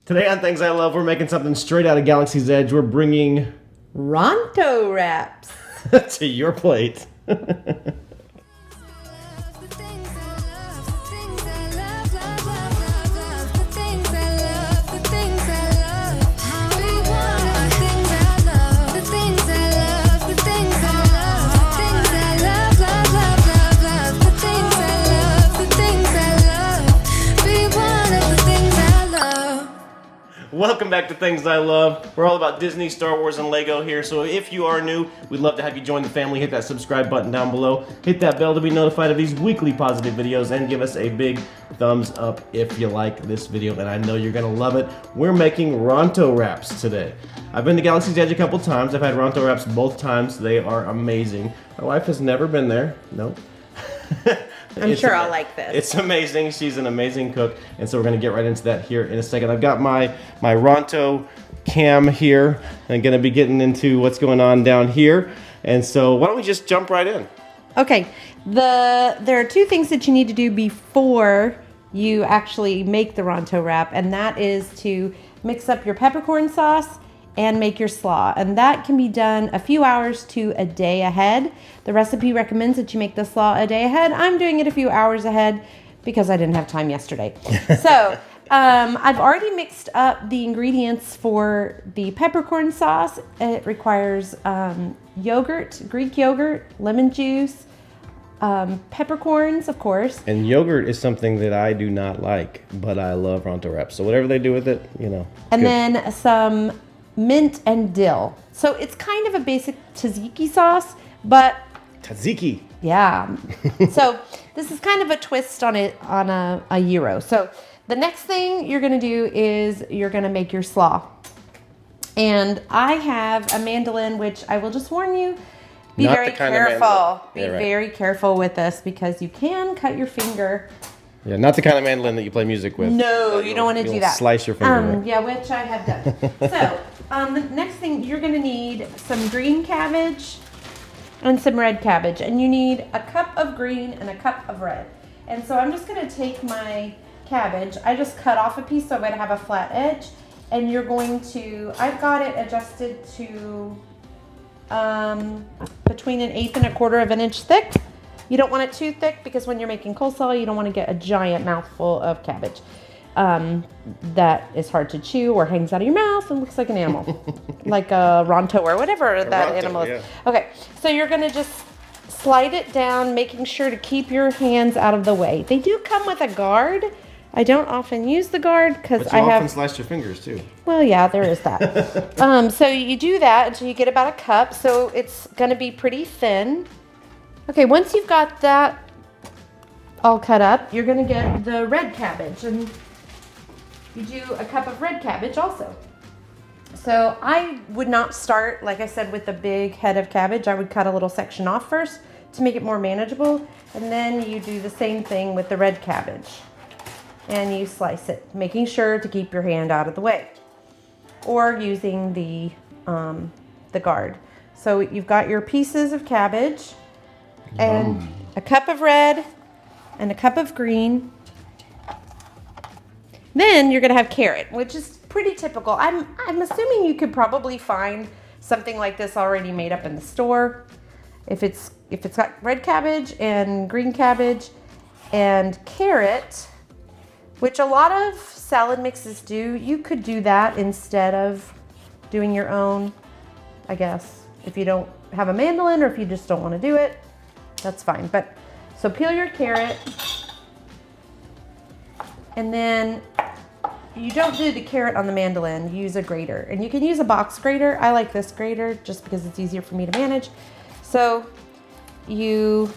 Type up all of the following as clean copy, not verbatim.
Today on Things I Love, we're making something straight out of Galaxy's Edge. We're bringing Ronto Wraps to your plate. Welcome back to Things I Love. We're all about Disney, Star Wars, and Lego here. So if you are new, we'd love to have you join the family. Hit that subscribe button down below. Hit that bell to be notified of these weekly positive videos. And give us a big thumbs up if you like this video. And I know you're going to love it. We're making Ronto Wraps today. I've been to Galaxy's Edge a couple times. I've had Ronto Wraps both times. They are amazing. My wife has never been there. Nope. I'm sure I'll like this. It's amazing. She's an amazing cook. And so we're going to get right into that here in a second. I've got my Ronto cam here. I'm going to be getting into what's going on down here. And so why don't we just jump right in? Okay. There are two things that you need to do before you actually make the Ronto Wrap. And that is to mix up your peppercorn sauce and make your slaw. And that can be done a few hours to a day ahead. The recipe recommends that you make the slaw a day ahead. I'm doing it a few hours ahead because I didn't have time yesterday. So I've already mixed up the ingredients for the peppercorn sauce. It requires yogurt, Greek yogurt, lemon juice, peppercorns, of course. And yogurt is something that I do not like, but I love Ronto Wraps. So whatever they do with it, you know. And then some mint and dill. So it's kind of a basic tzatziki sauce, but tzatziki. Yeah. So this is kind of a twist on it on a gyro. So the next thing you're going to do is you're going to make your slaw. And I have a mandolin, which I will just warn you, be Not very the kind of careful. Be Yeah, right. very careful with this because you can cut your finger. Yeah, not the kind of mandolin that you play music with. No, you don't want to do that. Slice your finger. Right. Yeah, which I have done. So the next thing, you're going to need some green cabbage and some red cabbage. And you need a cup of green and a cup of red. And so I'm just going to take my cabbage. I just cut off a piece so I'm going to have a flat edge. And you're going to, I've got it adjusted to between 1/8 and 1/4 inch thick. You don't want it too thick because when you're making coleslaw, you don't want to get a giant mouthful of cabbage. That is hard to chew or hangs out of your mouth and looks like an animal. Like a Ronto or whatever that animal is. Yeah. Okay, so you're going to just slide it down, making sure to keep your hands out of the way. They do come with a guard. I don't often use the guard because I have... often slice your fingers too. Well, yeah, there is that. So you do that until you get about a cup. So it's going to be pretty thin. Okay, once you've got that all cut up, you're going to get the red cabbage. And you do a cup of red cabbage also. So I would not start, like I said, with the big head of cabbage. I would cut a little section off first to make it more manageable. And then you do the same thing with the red cabbage. And you slice it, making sure to keep your hand out of the way. Or using the guard. So you've got your pieces of cabbage. And a cup of red and a cup of green. Then you're going to have carrot, which is pretty typical. I'm assuming you could probably find something like this already made up in the store. If it's got red cabbage and green cabbage and carrot, which a lot of salad mixes do, you could do that instead of doing your own, I guess. If you don't have a mandolin or if you just don't want to do it, that's fine. But so peel your carrot, and then you don't do the carrot on the mandolin. You use a grater, and you can use a box grater. I like this grater just because it's easier for me to manage. So you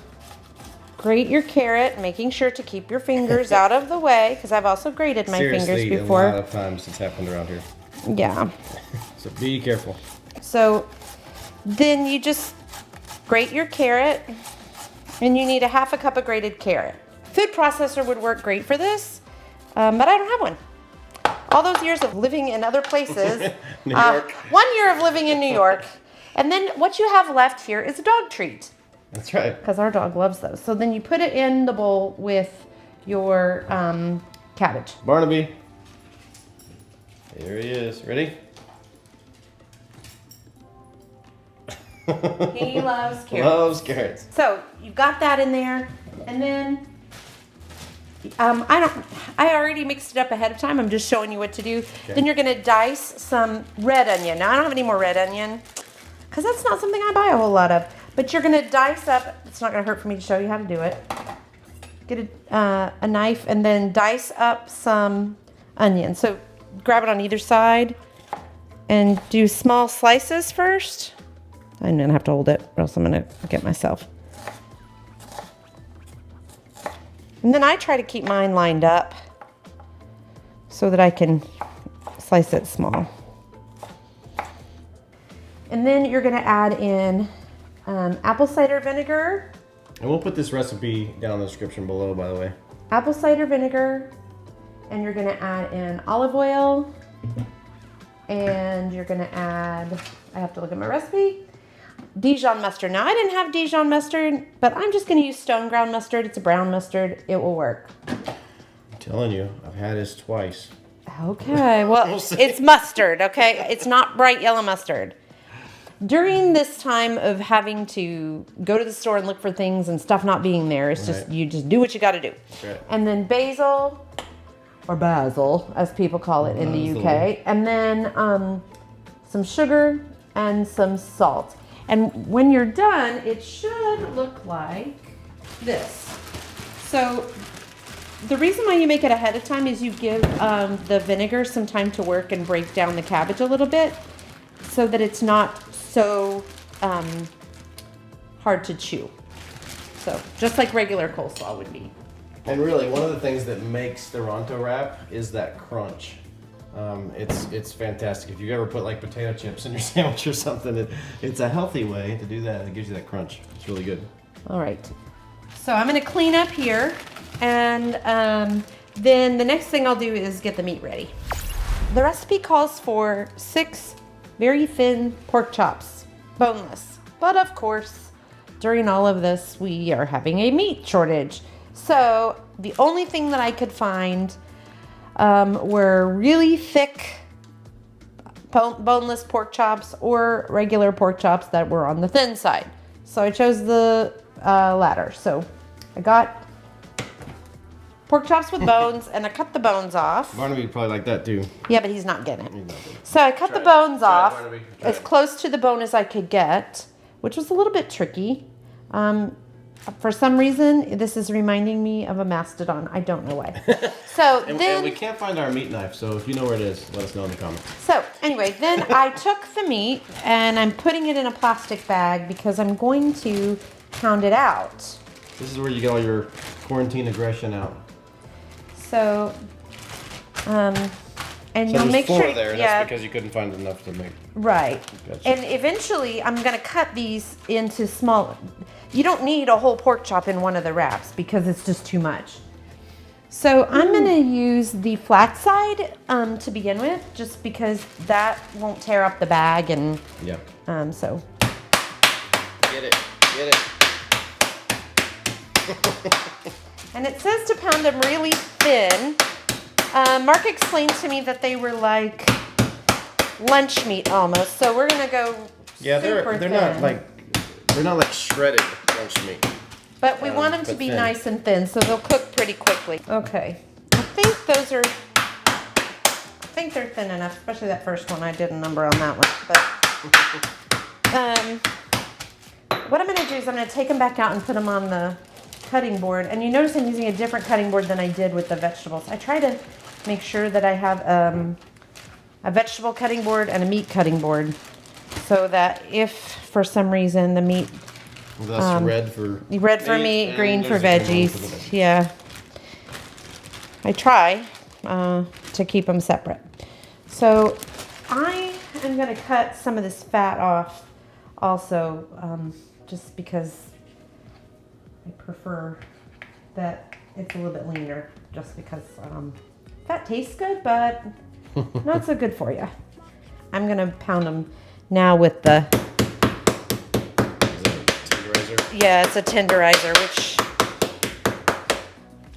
grate your carrot, making sure to keep your fingers out of the way because I've also grated my fingers before. A lot of times it's happened around here. Yeah. So be careful. So then you just grate your carrot. And you need a 1/2 cup of grated carrot. Food processor would work great for this, but I don't have one. All those years of living in other places. New York. 1 year of living in New York. And then what you have left here is a dog treat. That's right. Because our dog loves those. So then you put it in the bowl with your cabbage. Barnaby. Here he is. Ready? He loves carrots. Loves carrots. So you've got that in there, and then I already mixed it up ahead of time. I'm just showing you what to do. Okay. Then you're gonna dice some red onion. Now I don't have any more red onion because that's not something I buy a whole lot of. But you're gonna dice up. It's not gonna hurt for me to show you how to do it. Get a knife and then dice up some onion. So grab it on either side and do small slices first. I'm gonna have to hold it, or else I'm gonna get myself. And then I try to keep mine lined up so that I can slice it small. And then you're gonna add in apple cider vinegar. And we'll put this recipe down in the description below, by the way. Apple cider vinegar, and you're gonna add in olive oil, and you're gonna add, I have to look at my recipe, Dijon mustard. Now I didn't have Dijon mustard, but I'm just gonna use stone ground mustard. It's a brown mustard, it will work. I'm telling you, I've had this twice. Okay, well, We'll see. it's mustard, okay? It's not bright yellow mustard. During this time of having to go to the store and look for things and stuff not being there, it's just, Right. you just do what you gotta do. Right. And then basil, or basil, as people call it in the Basil. UK. And then some sugar and some salt. And when you're done, it should look like this. So the reason why you make it ahead of time is you give the vinegar some time to work and break down the cabbage a little bit so that it's not so hard to chew. So just like regular coleslaw would be. And really, one of the things that makes the Ronto wrap is that crunch. It's fantastic. If you ever put like potato chips in your sandwich or something, it's a healthy way to do that. It gives you that crunch. It's really good. All right. So I'm gonna clean up here, and then the next thing I'll do is get the meat ready. The recipe calls for 6 very thin pork chops, boneless. But of course, during all of this, we are having a meat shortage. So the only thing that I could find were really thick boneless pork chops or regular pork chops that were on the thin side. So I chose the latter. So I got pork chops with bones, and I cut the bones off. Barnaby would probably like that too. Yeah, but he's not getting it. He's not good. So I cut Try the it. bones Try it, off Barnaby. Try as it. close to the bone as I could get, which was a little bit tricky. For some reason, this is reminding me of a mastodon. I don't know why. So And then, we can't find our meat knife, so if you know where it is, let us know in the comments. so anyway, then I took the meat and I'm putting it in a plastic bag because I'm going to pound it out. This is where you get all your quarantine aggression out. So, and So you'll there's make 4 sure, there, and yeah, that's because you couldn't find enough to make. right. Gotcha. And eventually, I'm gonna cut these into small. You don't need a whole pork chop in one of the wraps because it's just too much. So I'm gonna use the flat side to begin with, just because that won't tear up the bag, and Yeah. so. Get it. Get it. And it says to pound them really thin. Mark explained to me that they were like lunch meat almost. So we're gonna go Yeah, super they're thin. not like shredded lunch meat. But we want them to but be thin. nice and thin, so they'll cook pretty quickly. Okay, I think those are. I think they're thin enough, especially that first one. I did a number on that one, but what I'm gonna do is I'm gonna take them back out and put them on the cutting board. And you notice I'm using a different cutting board than I did with the vegetables. I try to make sure that I have a vegetable cutting board and a meat cutting board, so that if for some reason the meat That's red for meat, and green for there's a green one veggies. for the veggies. Yeah, I try to keep them separate. So I am going to cut some of this fat off also, just because I prefer that it's a little bit leaner, just because fat tastes good, but not so good for you. I'm going to pound them now with the, Is that a tenderizer? yeah, it's a tenderizer, which,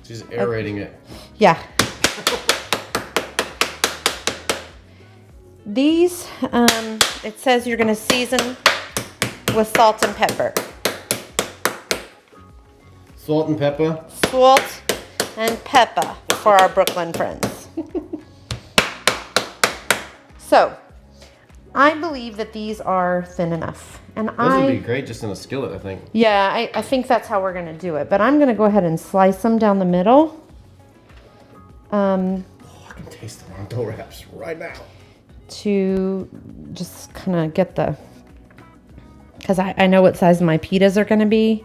She's aerating it. yeah. These, it says you're gonna season with salt and pepper. Salt and pepper. Salt and pepper for our Brooklyn friends. So, I believe that these are thin enough. And Those would be great just in a skillet, I think. Yeah, I think that's how we're gonna do it. But I'm gonna go ahead and slice them down the middle. I can taste the Ronto Wraps right now. To just kind of get the, because I know what size my pitas are gonna be,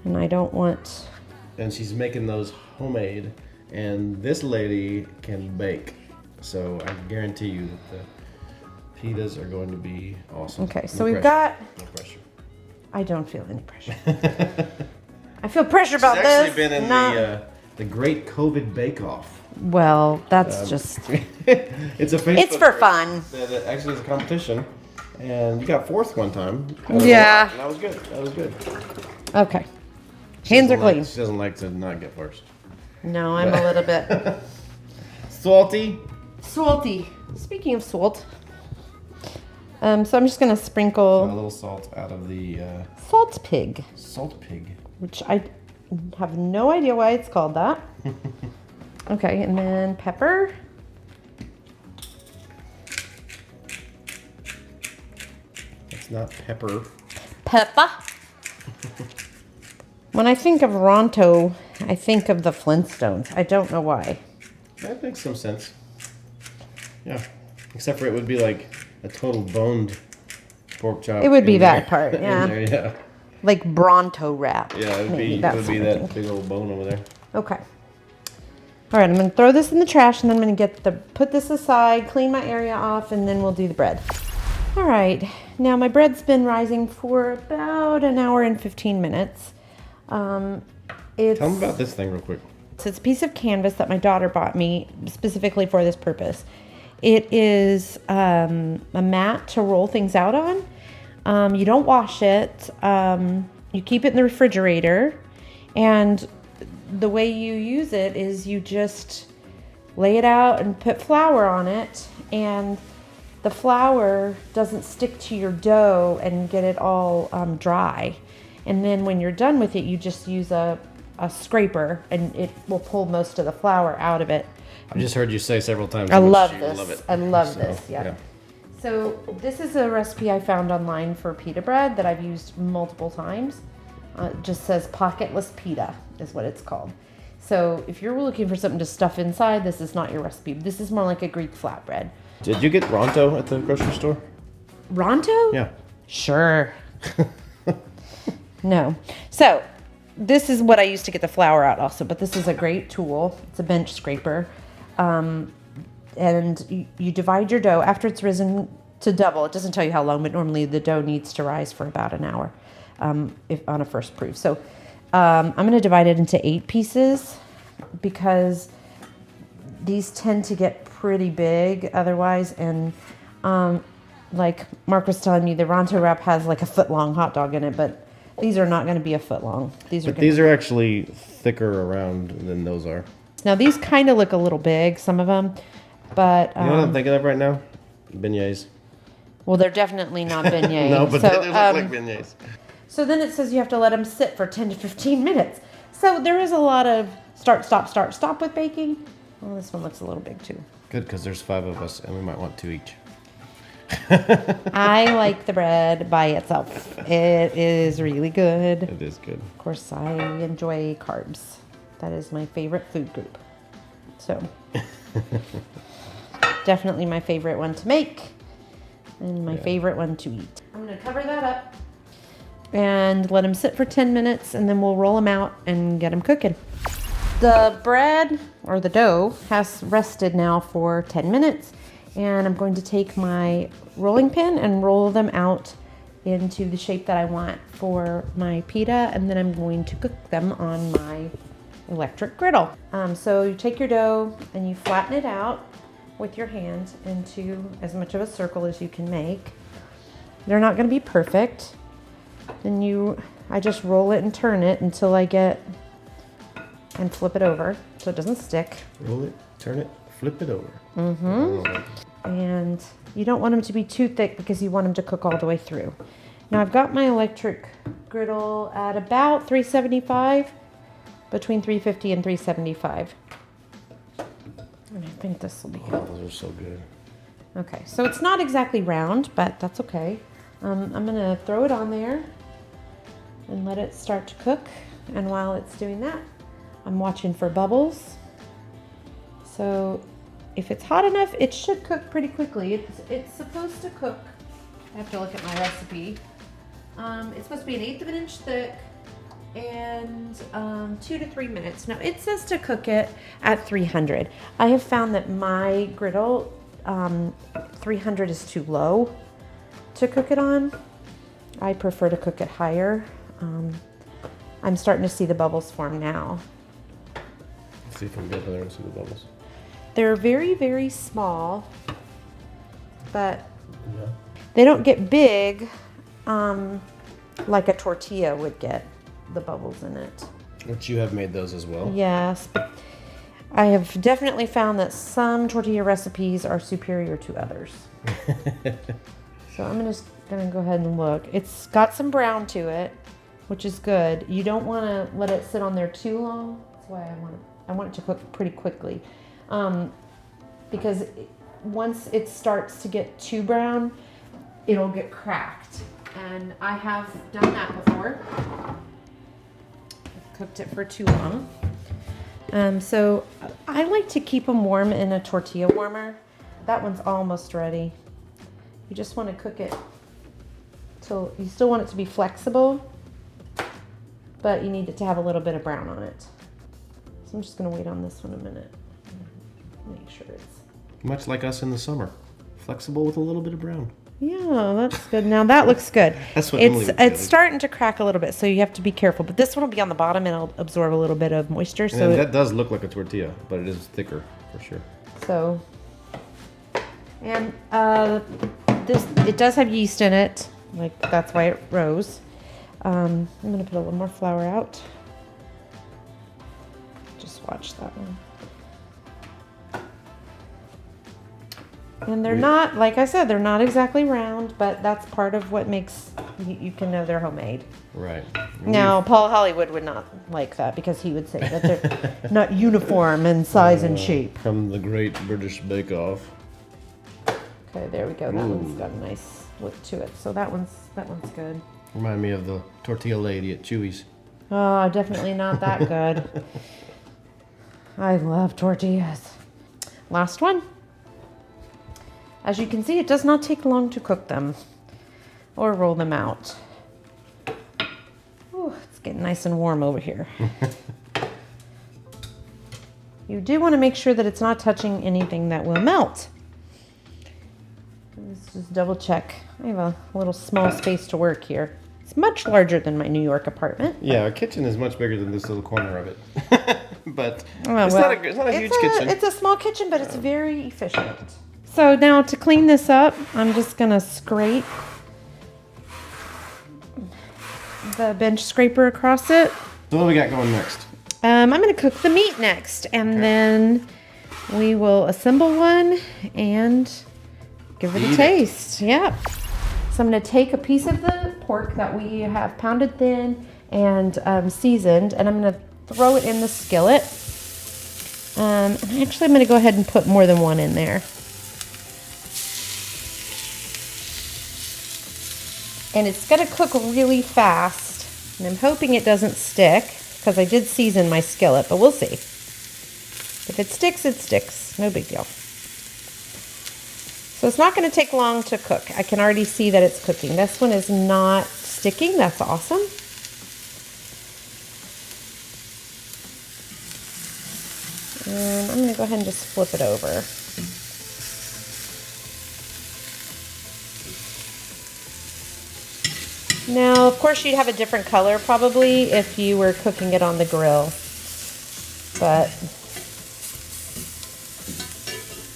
and I don't want. And she's making those homemade, and this lady can bake. So I guarantee you that the pitas are going to be awesome. Okay, so No we've pressure. got. No pressure. I don't feel any pressure. I feel pressure about She's this. actually been in the Great COVID Bake Off. Well, that's just. It's a Facebook It's for group fun. that actually is a competition, and you got fourth one time. Yeah. That was good. That was good. Okay. Hands are clean. She doesn't like to not get first. No, I'm a little bit Salty. salty. Speaking of salt, so I'm just gonna A sprinkle little salt out of the salt pig, salt pig. which I have no idea why it's called that. Okay, and then pepper. It's not pepper. Pepper. When I think of Ronto, I think of the Flintstones. I don't know why. That makes some sense. Yeah. Except for it would be like a total boned pork chop. It would be in that there. part, In yeah. there, yeah. Like Ronto Wrap. Yeah, it would Maybe be that's what I'm that thinking. big old bone over there. Okay. All right, I'm gonna throw this in the trash, and I'm gonna put this aside, clean my area off, and then we'll do the bread. All right, now my bread's been rising for about an hour and 15 minutes. It's, Tell them about this thing real quick. So it's a piece of canvas that my daughter bought me specifically for this purpose. It is a mat to roll things out on. You don't wash it. You keep it in the refrigerator, and the way you use it is you just lay it out and put flour on it, and the flour doesn't stick to your dough and get it all dry. And then when you're done with it, you just use a scraper, and it will pull most of the flour out of it. I just heard you say several times. I how much love you this. Love it. I love So, this. Yeah. So this is a recipe I found online for pita bread that I've used multiple times. It just says pocketless pita is what it's called. So if you're looking for something to stuff inside, this is not your recipe. This is more like a Greek flatbread. Did you get Ronto at the grocery store? Ronto? Yeah. Sure. No. So this is what I used to get the flour out also, but this is a great tool. It's a bench scraper. And you divide your dough after it's risen to double. It doesn't tell you how long, but normally the dough needs to rise for about an hour if on a first proof. So I'm going to divide it into 8 pieces because these tend to get pretty big otherwise. And like Mark was telling me, the Ronto Wrap has like a foot-long hot dog in it, but these are not going to be a foot long. These are actually thicker around than those are. Now these kind of look a little big, some of them, but You know what I'm thinking of right now? Beignets. well, they're definitely not beignets. No, but so, they look like beignets. so then it says you have to let them sit for 10 to 15 minutes. So there is a lot of start, stop with baking. Well, this one looks a little big too. Good, because there's 5 of us, and we might want 2 each. I like the bread by itself. It is really good. It is good. Of course, I enjoy carbs. That is my favorite food group. So, definitely my favorite one to make and my favorite one to eat. I'm going to cover that up and let them sit for 10 minutes, and then we'll roll them out and get them cooking. The bread or the dough has rested now for 10 minutes, and I'm going to take my rolling pin and roll them out into the shape that I want for my pita, and then I'm going to cook them on my electric griddle. So you take your dough and you flatten it out with your hand into as much of a circle as you can make. They're not going to be perfect. Then I just roll it and turn it until I get and flip it over so it doesn't stick. Roll it, turn it, flip it over. And you don't want them to be too thick because you want them to cook all the way through. Now I've got my electric griddle at about 375, between 350 and 375. And I think this will be good. Oh, those are so good. Okay, so it's not exactly round, but that's okay. I'm gonna throw it on there and let it start to cook. And while it's doing that, I'm watching for bubbles. So if it's hot enough, it should cook pretty quickly. It's supposed to cook, I have to look at my recipe. It's supposed to be 1/8 of an inch thick and 2 to 3 minutes. Now it says to cook it at 300. I have found that my griddle, 300 is too low to cook it on. I prefer to cook it higher. I'm starting to see the bubbles form now. Let's see if I can get over there and see the bubbles. They're very, very small, but Yeah. they don't get big like a tortilla would get, the bubbles in it. Which you have made those as well. Yes, but I have definitely found that some tortilla recipes are superior to others. So I'm just gonna go ahead and look. It's got some brown to it, which is good. You don't want to let it sit on there too long. That's why I want it to cook pretty quickly, because once it starts to get too brown, it'll get cracked. And I have done that before. I've cooked it for too long. So I like to keep them warm in a tortilla warmer. That one's almost ready. You just want to cook it till you still want it to be flexible, but you need it to have a little bit of brown on it. So I'm just going to wait on this one a minute. Make sure it's Much like us in the summer. Flexible with a little bit of brown. yeah, that's good. Now that looks good. That's what Emily would it's say. starting to crack a little bit, so you have to be careful. But this one will be on the bottom and it'll absorb a little bit of moisture. So And that does look like a tortilla, but it is thicker for sure. And it does have yeast in it, like that's why it rose. I'm gonna put a little more flour out. Just watch that one. And they're not, like I said, they're not exactly round, but that's part of what makes you can know they're homemade. Right. Now, Paul Hollywood would not like that because he would say that they're not uniform in size and shape. From the Great British Bake Off. Okay, there we go. That one's got a nice look to it. So that one's good. Remind me of the tortilla lady at Chewy's. Oh, definitely not that good. I love tortillas. Last one. As you can see, it does not take long to cook them or roll them out. Ooh, it's getting nice and warm over here. You do want to make sure that it's not touching anything that will melt. Let's just double check. I have a little small space to work here. It's much larger than my New York apartment. Yeah, our kitchen is much bigger than this little corner of it. But Oh, it's, well, not a huge kitchen. It's a small kitchen, but it's very efficient. So now to clean this up, I'm just gonna scrape the bench scraper across it. So what do we got going next? I'm gonna cook the meat next, and then we will assemble one and give it a taste. Yeah. So I'm gonna take a piece of the pork that we have pounded thin and seasoned, and I'm gonna throw it in the skillet. And actually, I'm gonna go ahead and put more than one in there. And it's gonna cook really fast, and I'm hoping it doesn't stick because I did season my skillet, but we'll see. If it sticks, it sticks. No big deal. So it's not gonna take long to cook. I can already see that it's cooking. This one is not sticking. That's awesome. And I'm gonna go ahead and just flip it over. Now, of course, you'd have a different color probably if you were cooking it on the grill.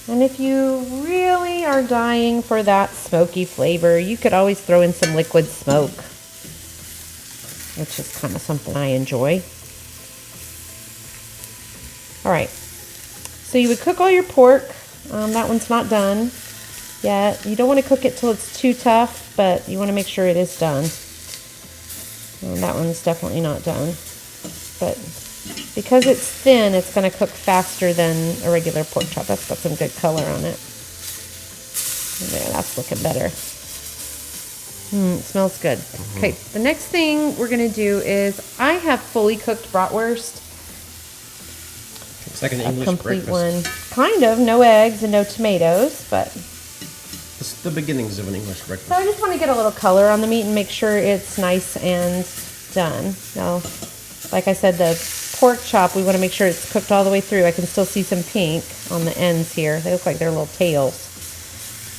And if you really are dying for that smoky flavor, you could always throw in some liquid smoke, which is kind of something I enjoy. All right, so you would cook all your pork. That one's not done. yet. You don't want to cook it till it's too tough, but you want to make sure it is done. And that one's definitely not done. But because it's thin, it's going to cook faster than a regular pork chop. That's got some good color on it. There, that's looking better. It smells good. Okay, the next thing we're going to do is I have fully cooked bratwurst. It's like an English complete breakfast. one. Kind of. No eggs and no tomatoes, but... It's the beginnings of an English breakfast. So I just want to get a little color on the meat and make sure it's nice and done. Now, like I said, the pork chop, we want to make sure it's cooked all the way through. I can still see some pink on the ends here. They look like they're little tails.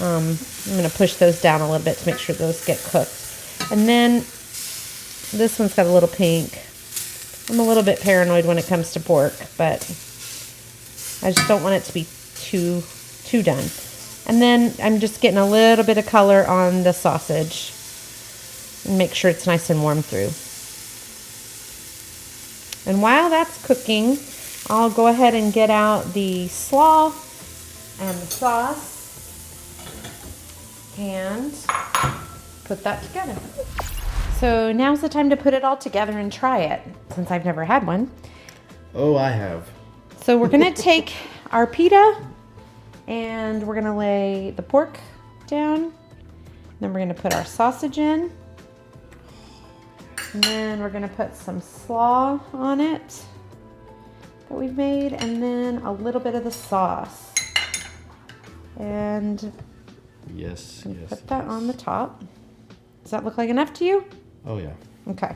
I'm going to push those down a little bit to make sure those get cooked. And then this one's got a little pink. I'm a little bit paranoid when it comes to pork, but I just don't want it to be too done. And then I'm just getting a little bit of color on the sausage and make sure it's nice and warm through. And while that's cooking, I'll go ahead and get out the slaw and the sauce and put that together. So now's the time to put it all together and try it, since I've never had one. Oh, I have. So we're gonna take our pita and we're gonna lay the pork down. Then we're gonna put our sausage in. And then we're gonna put some slaw on it that we've made, and then a little bit of the sauce. And Yes. put that on the top. Does that look like enough to you? Oh, yeah. Okay.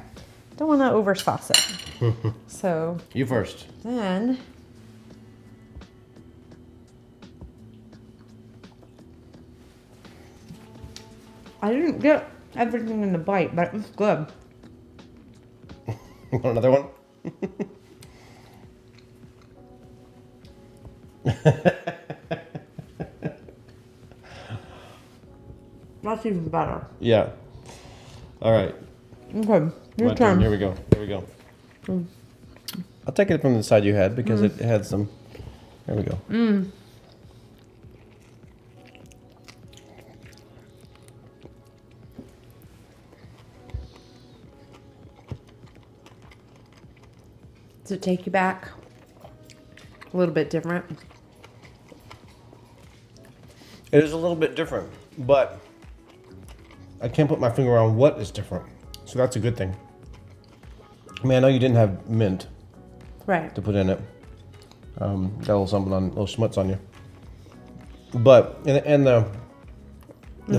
Don't want to over sauce it. So You first. then I didn't get everything in the bite, but it's good. Want another one? That's even better. Yeah. All right. Okay, your My turn. Here we go. Here we go. I'll take it from the side you had because it had some. There we go. Does it take you back? A little bit different. It is a little bit different, but I can't put my finger on what is different. So that's a good thing. I mean, I know you didn't have mint Right. to put in it. Got a little something on, little schmutz on you. But and the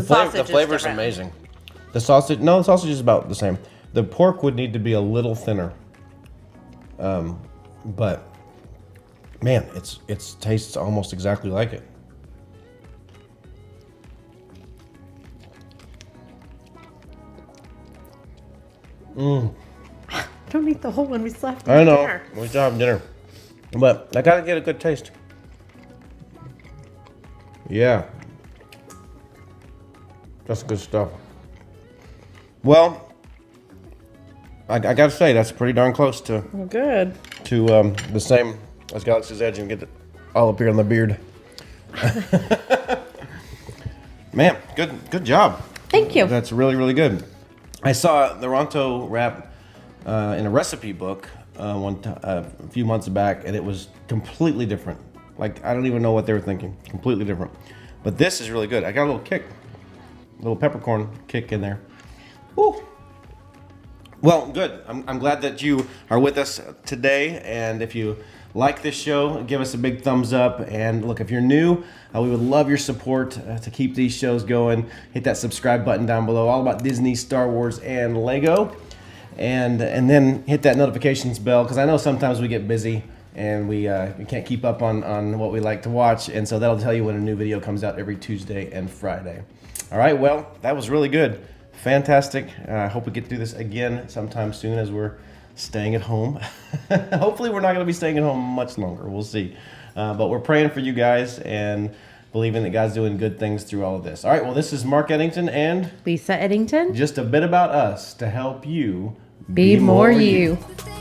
sausage is flavor's different. amazing. The sausage is about the same. The pork would need to be a little thinner. But man, it tastes almost exactly like it. Don't eat the whole one. We still have to I eat know. dinner. We still have dinner. But I gotta get a good taste. Yeah. That's good stuff. Well, I gotta say, that's pretty darn close to Good. the same as Galaxy's Edge and get it all up here on the beard. Man, good job. Thank you. That's really, really good. I saw the Ronto Wrap in a recipe book a few months back, and it was completely different. Like, I don't even know what they were thinking. Completely different. But this is really good. I got a little kick. A little peppercorn kick in there. Woo! Well, good. I'm glad that you are with us today, and if you like this show, give us a big thumbs up. And look, if you're new, we would love your support to keep these shows going. Hit that subscribe button down below, all about Disney, Star Wars, and Lego. And then hit that notifications bell, because I know sometimes we get busy and we can't keep up on what we like to watch, and so that'll tell you when a new video comes out every Tuesday and Friday. All right, well, that was really good. Fantastic. I hope we get to do this again sometime soon as we're staying at home. Hopefully we're not going to be staying at home much longer. We'll see. But we're praying for you guys and believing that God's doing good things through all of this. All right, well, this is Mark Edington and Lisa Edington. just a bit about us to help you Be more you. With